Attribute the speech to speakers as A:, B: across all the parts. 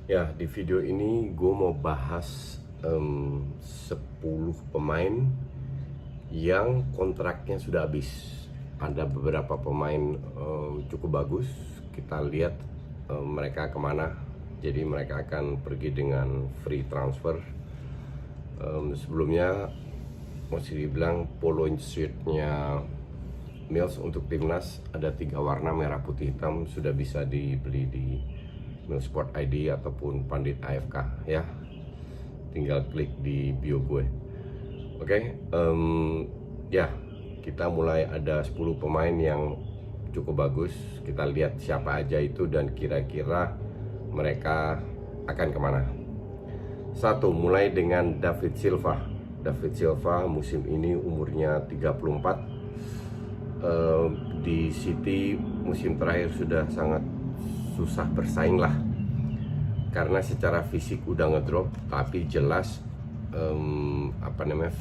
A: Ya, di video ini gue mau bahas 10 pemain yang kontraknya sudah habis. Ada beberapa pemain cukup bagus. Kita lihat mereka kemana. Jadi mereka akan pergi dengan free transfer. Sebelumnya masih dibilang polo shirtnya Mills untuk timnas ada 3 warna, merah, putih, hitam, sudah bisa dibeli di Mills Sport ID ataupun Pandit AFK ya. Tinggal klik di bio gue. Oke, ya kita mulai ada 10 pemain yang cukup bagus. Kita lihat siapa aja itu dan kira-kira mereka akan kemana. Satu, mulai dengan David Silva. David Silva musim ini umurnya 34. Di City musim terakhir sudah sangat susah bersaing lah, karena secara fisik udah ngedrop, tapi jelas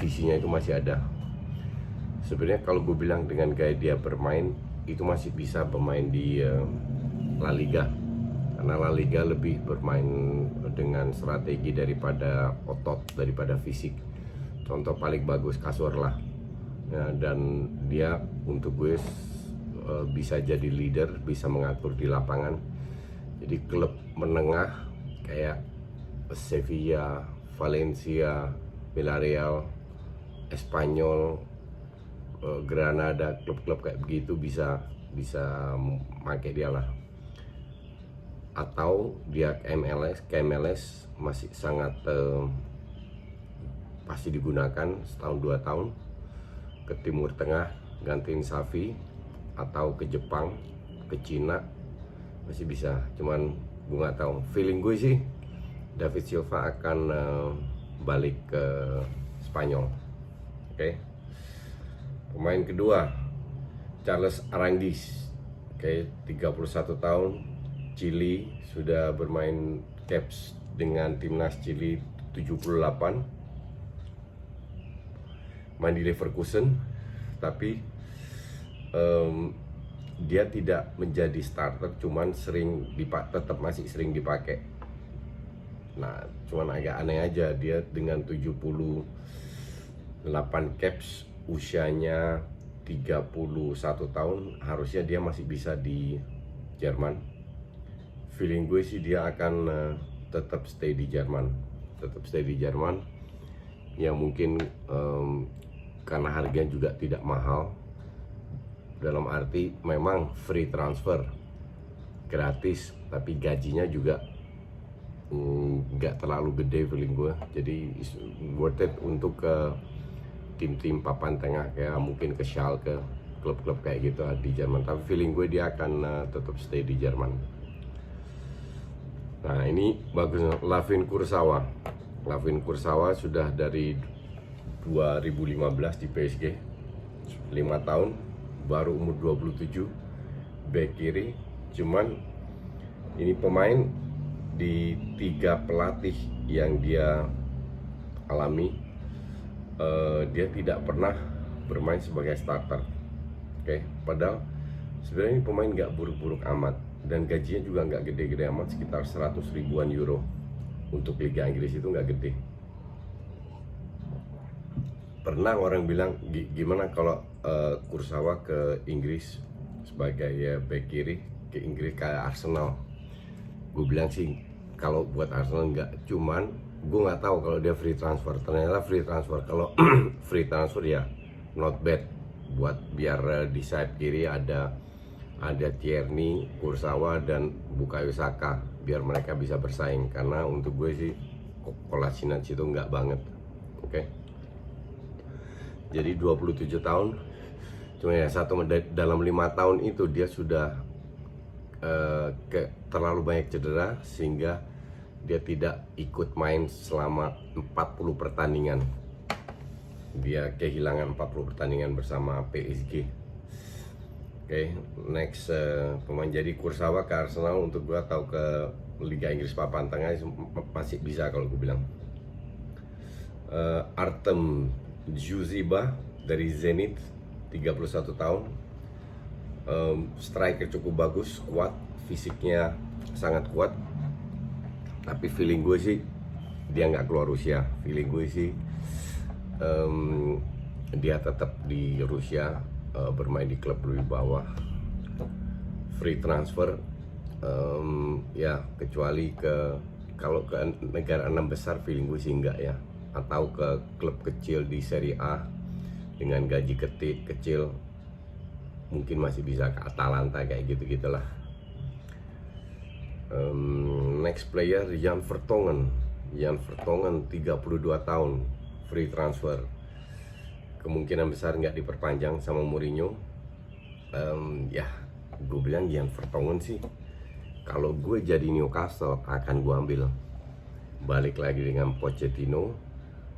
A: visinya itu masih ada. Sebenarnya kalau gue bilang dengan gaya dia bermain itu masih bisa bermain di La Liga, karena La Liga lebih bermain dengan strategi daripada otot, daripada fisik. Contoh paling bagus Cazorla ya, dan dia untuk gue bisa jadi leader, bisa mengatur di lapangan. Jadi klub menengah kayak Sevilla, Valencia, Villarreal, Espanyol, Granada, klub-klub kayak begitu bisa pakai dia lah. Atau dia ke MLS masih sangat pasti digunakan setahun 2 tahun. Ke Timur Tengah gantiin Xavi, atau ke Jepang, ke Cina masih bisa. Cuman gue nggak tahu, feeling gue sih David Silva akan balik ke Spanyol. Oke. Pemain kedua Charles Aranguiz. Oke, 31 tahun, Chili, sudah bermain caps dengan timnas Chili 78. Main di Leverkusen, tapi dia tidak menjadi starter, cuman tetap masih sering dipakai. Nah, cuman agak aneh aja, dia dengan 78 caps, usianya 31 tahun, harusnya dia masih bisa di Jerman. Feeling gue sih dia akan tetap stay di Jerman. Ya mungkin karena harganya juga tidak mahal, dalam arti memang free transfer, gratis, tapi gajinya juga nggak terlalu gede feeling gue. Jadi worth it untuk ke tim-tim papan tengah, kayak mungkin ke Schalke, klub-klub kayak gitu di Jerman. Tapi feeling gue dia akan tetap stay di Jerman. Nah, ini bagus, Layvin Kurzawa sudah dari 2015 di PSG, 5 tahun, baru umur 27, back kiri. Cuman ini pemain di 3 pelatih yang dia alami, dia tidak pernah bermain sebagai starter. Oke, padahal sebenarnya ini pemain nggak buruk-buruk amat, dan gajinya juga nggak gede-gede amat, sekitar 100 ribuan euro. Untuk Liga Inggris itu nggak gede. Pernah orang bilang gimana kalau Kurzawa ke Inggris sebagai back kiri, ke Inggris kayak Arsenal. Gue bilang sih kalau buat Arsenal nggak, cuman gue nggak tahu kalau dia free transfer. Ternyata free transfer. Kalau free transfer ya not bad, buat biar di sayap kiri ada Tierney, Kurzawa, dan Bukayo Saka, biar mereka bisa bersaing. Karena untuk gue sih Kolasinac itu nggak banget. Oke. Jadi 27 tahun, cuma ya dalam 5 tahun itu dia sudah terlalu banyak cedera, sehingga dia tidak ikut main selama 40 pertandingan. Dia kehilangan 40 pertandingan bersama PSG. Oke, next pemain. Jadi Kurzawa ke Arsenal, untuk gue tahu ke Liga Inggris papan tengah masih bisa kalau gue bilang. Artem Dzyuba dari Zenit, 31 tahun, striker cukup bagus, kuat, fisiknya sangat kuat. Tapi feeling gue sih dia nggak keluar Rusia. Feeling gue sih dia tetap di Rusia, bermain di klub lebih bawah, free transfer. Ya kecuali kalau ke negara 6 besar feeling gue sih enggak ya, atau ke klub kecil di Serie A dengan gaji kecil mungkin masih bisa ke Atalanta kayak gitu-gitulah. Next player Jan Vertonghen 32 tahun, free transfer, kemungkinan besar nggak diperpanjang sama Mourinho. Ya gue bilang Jan Vertonghen sih, kalau gue jadi Newcastle akan gue ambil. Balik lagi dengan Pochettino,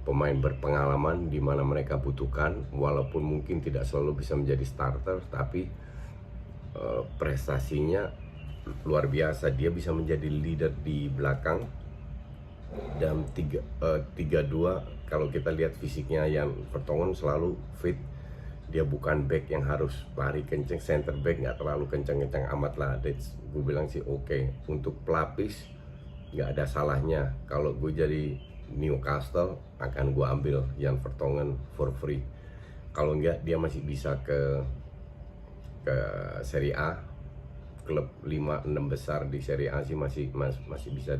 A: pemain berpengalaman di mana mereka butuhkan, walaupun mungkin tidak selalu bisa menjadi starter, tapi prestasinya luar biasa. Dia bisa menjadi leader di belakang. Dan 3-2, kalau kita lihat fisiknya yang Vertonghen selalu fit. Dia bukan back yang harus lari kenceng, center back nggak terlalu kenceng-kenceng amat lah. Gue bilang sih oke. Untuk pelapis nggak ada salahnya. Kalau gue jadi Newcastle akan gue ambil Jan Vertonghen for free. Kalau enggak dia masih bisa ke Serie A, klub 5-6 besar di Serie A sih masih bisa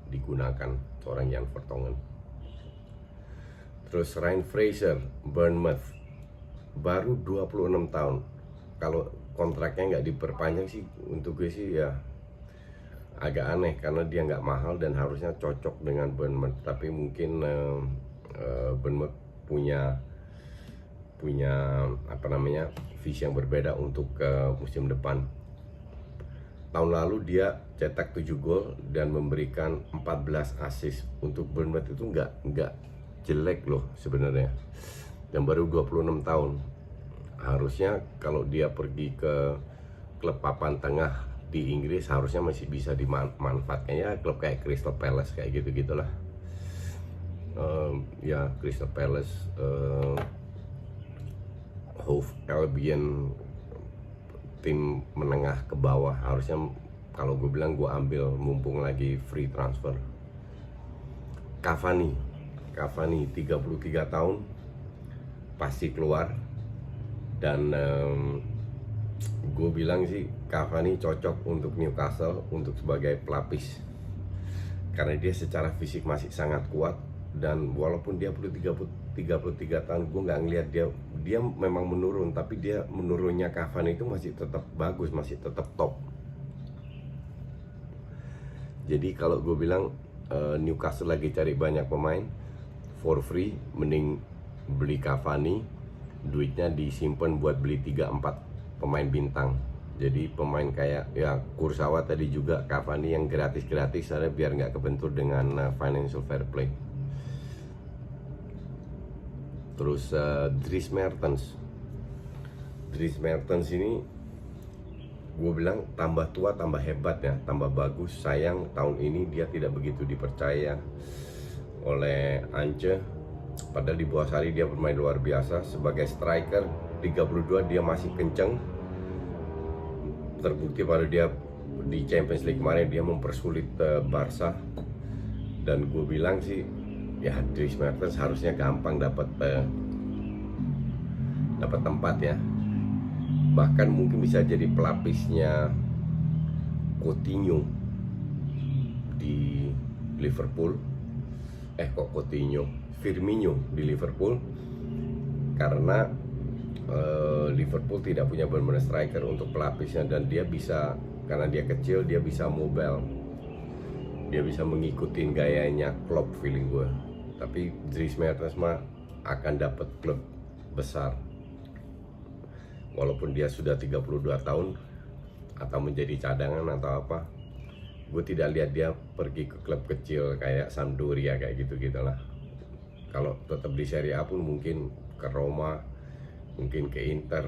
A: digunakan seorang Jan Vertonghen. Terus Ryan Fraser, Bournemouth, baru 26 tahun. Kalau kontraknya nggak diperpanjang sih untuk gue sih ya agak aneh, karena dia nggak mahal dan harusnya cocok dengan Bournemouth. Tapi mungkin Bournemouth punya apa namanya, visi yang berbeda untuk musim depan. Tahun lalu dia cetak 7 gol dan memberikan 14 assist. Untuk Bournemouth itu nggak jelek loh sebenarnya. Dan baru 26 tahun. Harusnya kalau dia pergi ke klub papan tengah di Inggris harusnya masih bisa dimanfaatkan ya, klub kayak Crystal Palace kayak gitu-gitulah. Ya Crystal Palace, Hove Albion, tim menengah ke bawah harusnya. Kalau gue bilang gue ambil mumpung lagi free transfer. Cavani 33 tahun pasti keluar. Dan gue bilang sih Cavani cocok untuk Newcastle untuk sebagai pelapis, karena dia secara fisik masih sangat kuat. Dan walaupun dia perlu 33 tahun, gue nggak ngelihat dia memang menurun, tapi dia menurunnya Cavani itu masih tetap bagus, masih tetap top. Jadi kalau gue bilang Newcastle lagi cari banyak pemain for free, mending beli Cavani, duitnya disimpan buat beli 3-4 pemain bintang. Jadi pemain kayak ya Kurzawa tadi juga, Cavani yang gratis-gratis ada biar nggak kebentur dengan financial fair play. Terus Dries Mertens ini gue bilang tambah tua tambah hebat ya, tambah bagus. Sayang tahun ini dia tidak begitu dipercaya oleh Ange. Padahal di bawah Sarri dia bermain luar biasa sebagai striker. 32 dia masih kenceng. Terbukti pada dia di Champions League kemarin dia mempersulit Barca. Dan gue bilang sih ya Dries Mertens harusnya gampang dapat tempat ya. Bahkan mungkin bisa jadi pelapisnya Coutinho di Liverpool. Firmino di Liverpool, karena Liverpool tidak punya benar-benar striker untuk pelapisnya. Dan dia bisa, karena dia kecil, dia bisa mobile, dia bisa mengikuti gayanya Klopp feeling gue. Tapi Dries Mertens mah akan dapat klub besar, walaupun dia sudah 32 tahun, atau menjadi cadangan atau apa. Gue tidak lihat dia pergi ke klub kecil kayak Sampdoria kayak gitu-gitulah. Kalau tetap di Serie A pun mungkin ke Roma, mungkin ke Inter,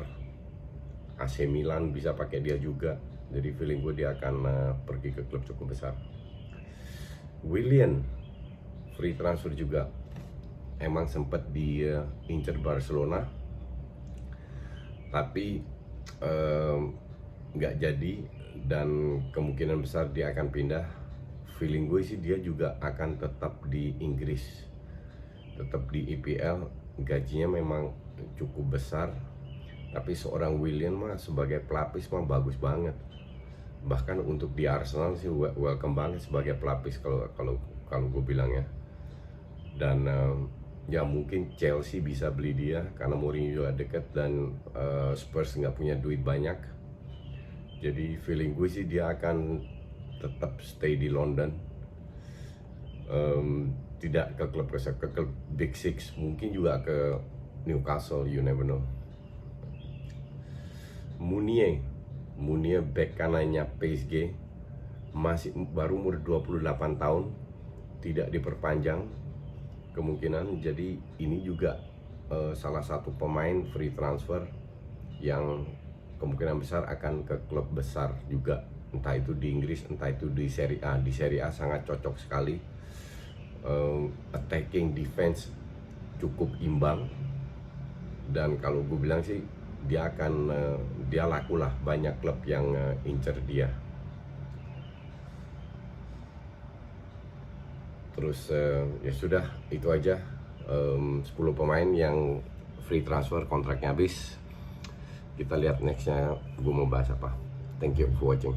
A: AC Milan bisa pakai dia juga. Jadi feeling gue dia akan pergi ke klub cukup besar. Willian free transfer juga, emang sempat diincar Barcelona, tapi nggak jadi, dan kemungkinan besar dia akan pindah feeling gue sih dia juga akan tetap di Inggris, tetap di EPL. Gajinya memang cukup besar, tapi seorang Willian mah sebagai pelapis mah bagus banget. Bahkan untuk di Arsenal sih welcome banget sebagai pelapis kalau gue bilang ya. Dan ya mungkin Chelsea bisa beli dia karena Mourinho juga deket, dan Spurs nggak punya duit banyak. Jadi feeling gue sih dia akan tetap stay di London, tidak ke klub besar, ke klub Big Six, mungkin juga ke Newcastle, you never know. Munier back kanannya PSG, masih baru umur 28 tahun, tidak diperpanjang kemungkinan. Jadi ini juga salah satu pemain free transfer yang kemungkinan besar akan ke klub besar juga, entah itu di Inggris, entah itu di Serie A. Di Serie A sangat cocok sekali, attacking defense cukup imbang, dan kalau gue bilang sih dia akan dia laku lah, banyak klub yang incer dia. Terus ya sudah, itu aja 10 pemain yang free transfer kontraknya habis. Kita lihat nextnya gue mau bahas apa. Thank you for watching.